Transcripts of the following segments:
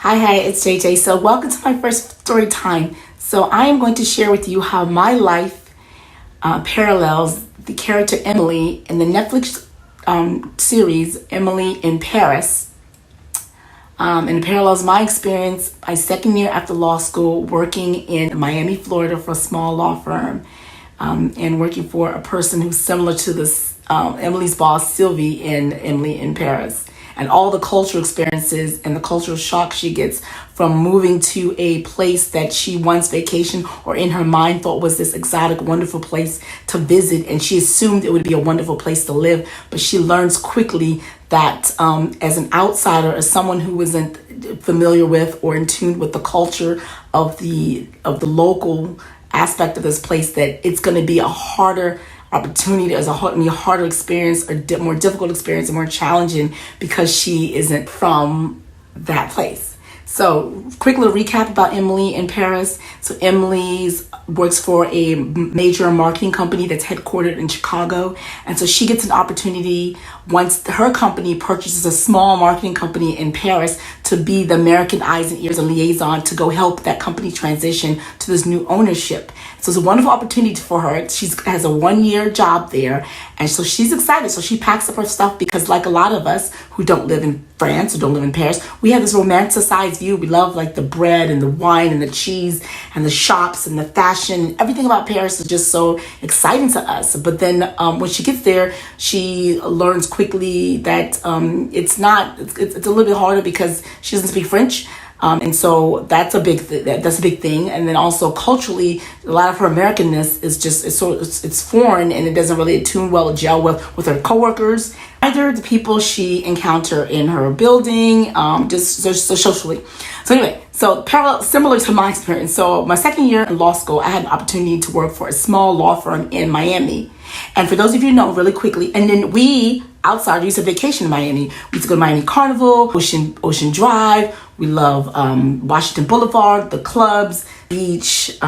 Hi, it's JJ. So welcome to my first story time. So I am going to share with you how my life parallels the character Emily in the Netflix series Emily in Paris. And it parallels my experience, my second year after law school, working in Miami, Florida for a small law firm, and working for a person who's similar to this Emily's boss, Sylvie, in Emily in Paris. And all the cultural experiences and the cultural shock she gets from moving to a place that she once vacationed or in her mind thought was this exotic, wonderful place to visit. And she assumed it would be a wonderful place to live. But she learns quickly that as an outsider, as someone who isn't familiar with or in tune with the culture of the local aspect of this place, that it's going to be a harder opportunity, as a harder experience, a more difficult experience, and more challenging because she isn't from that place. So, quick little recap about Emily in Paris. So, Emily's works for a major marketing company that's headquartered in Chicago. And so she gets an opportunity once her company purchases a small marketing company in Paris to be the American eyes and ears and liaison to go help that company transition to this new ownership. So it's a wonderful opportunity for her. She has a 1-year job there. And so she's excited. So she packs up her stuff because, like a lot of us who don't live in France or don't live in Paris, we have this romanticized view. We love like the bread and the wine and the cheese and the shops and the fashion. Everything about Paris is just so exciting to us. But then when she gets there, she learns quickly that it's a little bit harder because she doesn't speak French. And so that's a big thing. And then also culturally, a lot of her Americanness is just it's foreign, and it doesn't really tune well, gel with her coworkers, either the people she encounter in her building, just socially. So anyway, so similar to my experience. So my second year in law school, I had an opportunity to work for a small law firm in Miami. And for those of you who know, really quickly, and then we outside used to vacation in Miami. We used to go to Miami Carnival, Ocean Drive. We love Washington Boulevard, the clubs, beach,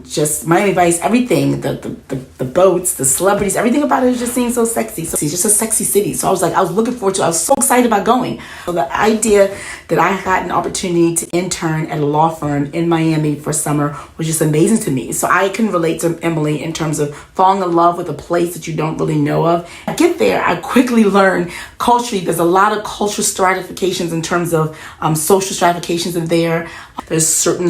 just Miami Vice, everything, the boats, the celebrities, everything about it just seemed so sexy. So it's just a sexy city. So I was looking forward to it. I was so excited about going. So the idea that I had an opportunity to intern at a law firm in Miami for summer was just amazing to me. So I can relate to Emily in terms of falling in love with a place that you don't really know of. I get there, I quickly learn culturally, there's a lot of cultural stratifications in terms of social stratifications in there. There's certain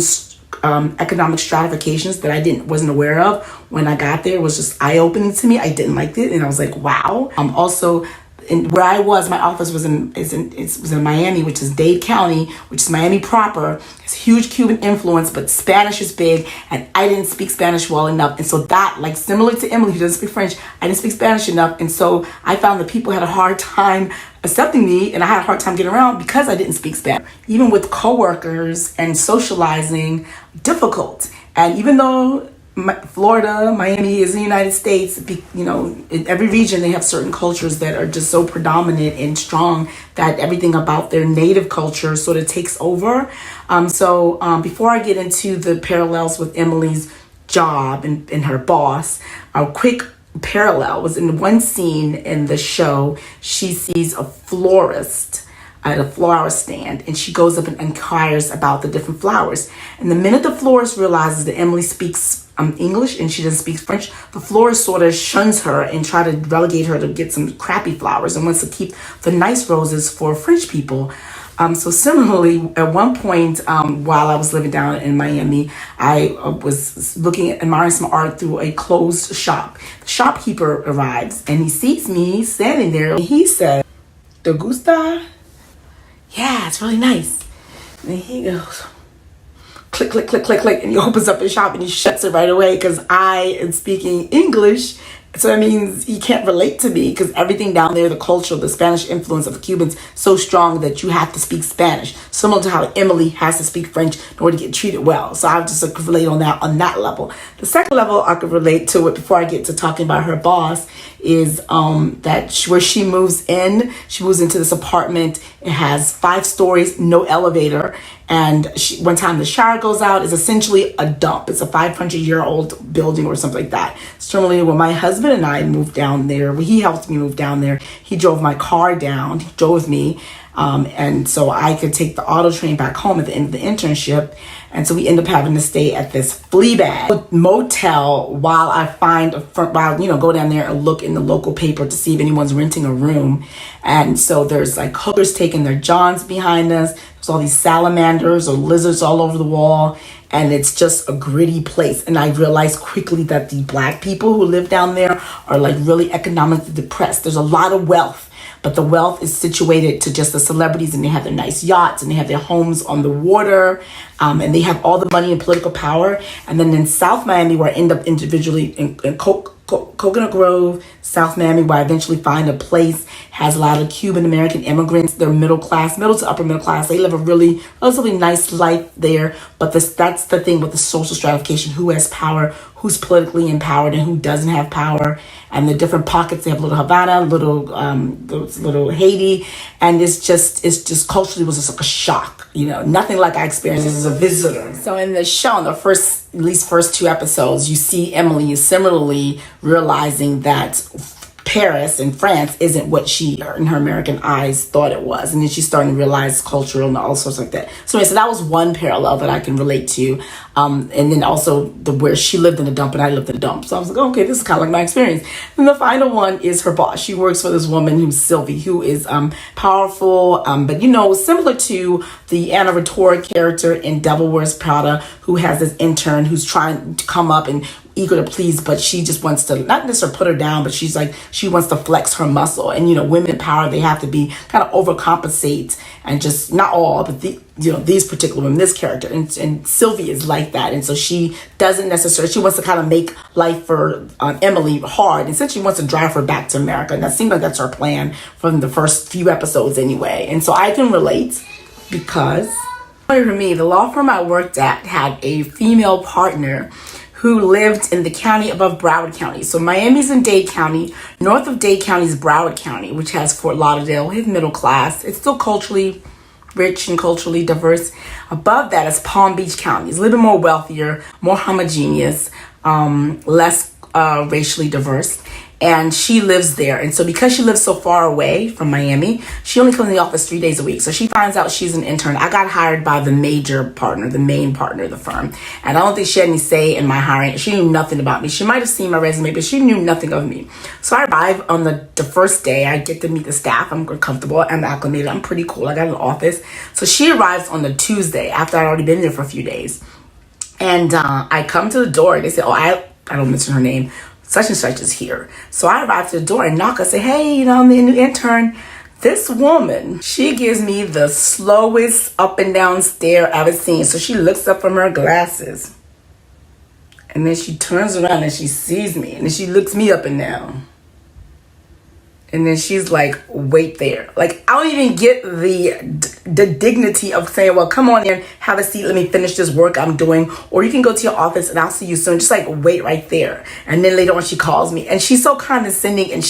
economic stratifications that I wasn't aware of when I got there. It was just eye-opening to me. I didn't like it, and I was like, wow. Also, where I was, my office was in Miami, which is Dade County, which is Miami proper. It's huge Cuban influence, but Spanish is big, and I didn't speak Spanish well enough. And so that, like similar to Emily, who doesn't speak French, I didn't speak Spanish enough. And so I found that people had a hard time accepting me, and I had a hard time getting around because I didn't speak Spanish. Even with coworkers and socializing, difficult. And even though Florida, Miami is in the United States, in every region they have certain cultures that are just so predominant and strong that everything about their native culture sort of takes over. So before I get into the parallels with Emily's job and her boss, a quick parallel was in one scene in the show. She sees a florist at a flower stand, and she goes up and inquires about the different flowers. And the minute the florist realizes that Emily speaks English and she doesn't speak French, the florist sort of shuns her and try to relegate her to get some crappy flowers and wants to keep the nice roses for French people. So similarly, at one point, while I was living down in Miami, I was admiring some art through a closed shop. The shopkeeper arrives and he sees me standing there. And he said, "Te gusta?" "Yeah, it's really nice." And he goes, click, click, click, click, click, and he opens up his shop and he shuts it right away because I am speaking English. So that means he can't relate to me because everything down there, the culture, the Spanish influence of the Cubans, so strong that you have to speak Spanish. Similar to how Emily has to speak French in order to get treated well. So I just could relate on that level. The second level I could relate to it before I get to talking about her boss is that where she moves into this apartment. It has 5 stories, no elevator. And one time the shower goes out, it's essentially a dump. It's a 500-year-old building or something like that. Similarly, when my husband and I moved down there, he helped me move down there. He drove my car down, he drove me. And so I could take the auto train back home at the end of the internship. And so we end up having to stay at this Fleabag motel while I go down there and look in the local paper to see if anyone's renting a room. And so there's like hookers taking their johns behind us. There's all these salamanders or lizards all over the wall. And it's just a gritty place. And I realized quickly that the Black people who live down there are like really economically depressed. There's a lot of wealth, but the wealth is situated to just the celebrities, and they have their nice yachts and they have their homes on the water, and they have all the money and political power. And then in South Miami, where I end up individually in Coconut Grove, South Miami, where I eventually find a place, has a lot of Cuban American immigrants. They're middle to upper middle class. They live a really relatively nice life there. But that's the thing with the social stratification: who has power, who's politically empowered, and who doesn't have power. And the different pockets. They have little Havana, little Haiti, and it's just culturally was just like a shock. Nothing like I experienced as a visitor. So in the show, in the first 2 episodes, you see Emily is similarly realizing that Paris in France isn't what she, in her American eyes, thought it was. And then she's starting to realize cultural and all sorts like that. So that was one parallel that I can relate to. And then also where she lived in a dump and I lived in a dump. So I was like, okay, this is kind of like my experience. And the final one is her boss. She works for this woman who's Sylvie, who is powerful, but similar to the Anna Wintour character in Devil Wears Prada, who has this intern who's trying to come up and eager to please, but she just wants to not necessarily put her down, but she's like, she wants to flex her muscle. And women in power, they have to be kind of overcompensate, and just not all, but these particular women, this character, and Sylvie is like that. And so she doesn't necessarily, she wants to kind of make life for Emily hard, and since she wants to drive her back to America, and that seems like that's her plan from the first few episodes anyway. And so I can relate, because for me, the law firm I worked at had a female partner who lived in the county above Broward County. So Miami's in Dade County. North of Dade County is Broward County, which has Fort Lauderdale. It's middle class. It's still culturally rich and culturally diverse. Above that is Palm Beach County. It's a little bit more wealthier, more homogeneous, less racially diverse. And she lives there. And so because she lives so far away from Miami, she only comes in the office 3 days a week. So she finds out she's an intern. I got hired by the major partner, the main partner of the firm. And I don't think she had any say in my hiring. She knew nothing about me. She might have seen my resume, but she knew nothing of me. So I arrive on the first day. I get to meet the staff. I'm comfortable. I'm acclimated. I'm pretty cool. I got an office. So she arrives on the Tuesday after I'd already been there for a few days. And I come to the door. They say, I don't mention her name. Such and such is here. So I arrive to the door and knock. I say, hey, I'm the new intern. This woman, she gives me the slowest up and down stare I've ever seen. So she looks up from her glasses. And then she turns around and she sees me. And then she looks me up and down. And then she's like, wait there. Like, I don't even get the dignity of saying, well, come on in, have a seat, let me finish this work I'm doing. Or you can go to your office and I'll see you soon. Just like, wait right there. And then later on she calls me. And she's so condescending, and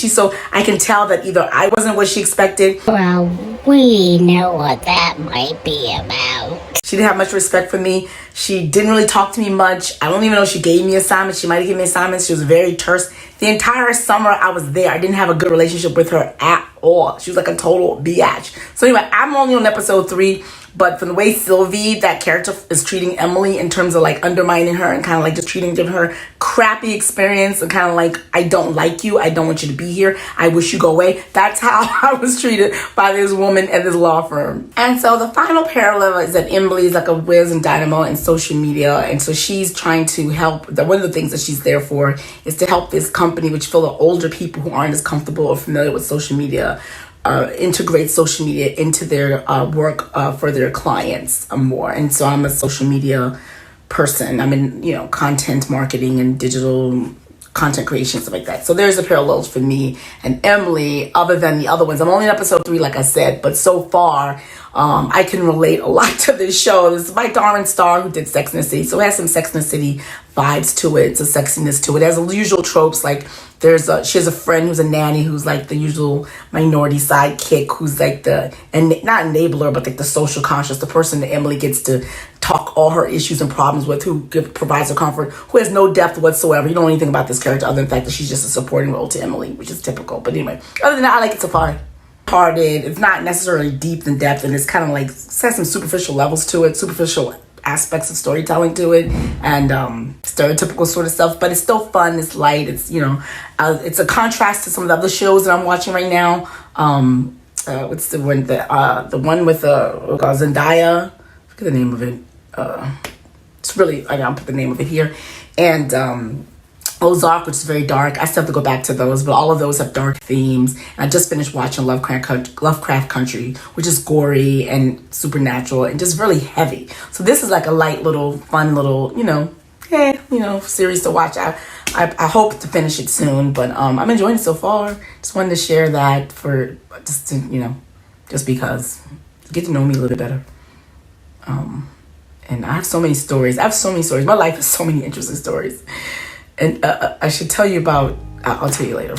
I can tell that either I wasn't what she expected. Well, we know what that might be about. She didn't have much respect for me. She didn't really talk to me much. I don't even know if she gave me assignments. She might have given me assignments. She was very terse. The entire summer I was there, I didn't have a good relationship with her at all. She was like a total biatch. So anyway, I'm only on episode 3. But from the way Sylvie, that character, is treating Emily in terms of like undermining her and kind of like just giving her crappy experience and kind of like, I don't like you. I don't want you to be here. I wish you go away. That's how I was treated by this woman at this law firm. And so the final parallel is that Emily is like a whiz and dynamo in social media. And so she's trying to help. One of the things that she's there for is to help this company, which full of older people who aren't as comfortable or familiar with social media, integrate social media into their work for their clients more. And so I'm a social media person. I'm in, content marketing and digital content creation, stuff like that. So there's the parallels for me and Emily, other than the other ones. I'm only in episode 3, like I said, but so far, I can relate a lot to this show. This is by Darren Starr, who did Sex and the City. So it has some Sex and the City vibes to it, some sexiness to it. It has the usual tropes, like she has a friend who's a nanny who's like the usual minority sidekick, who's like not enabler, but like the social conscious, the person that Emily gets to talk all her issues and problems with, who provides her comfort, who has no depth whatsoever. You don't know anything about this character other than the fact that she's just a supporting role to Emily, which is typical. But anyway, other than that, I like it so far. hearted. It's not necessarily deep in depth, and it's kind of like has some superficial levels to it, superficial aspects of storytelling to it, and stereotypical sort of stuff. But it's still fun. It's light. It's it's a contrast to some of the other shows that I'm watching right now. What's the one with Zendaya? I forget the name of it. It's really I'll put the name of it here, and Ozark, which is very dark. I still have to go back to those, but all of those have dark themes. And I just finished watching Lovecraft Country, which is gory and supernatural and just really heavy. So this is like a light little, fun little, series to watch. I hope to finish it soon, but I'm enjoying it so far. Just wanted to share that for just because to get to know me a little bit better. And I have so many stories. My life has so many interesting stories. And I should tell you about, I'll tell you later.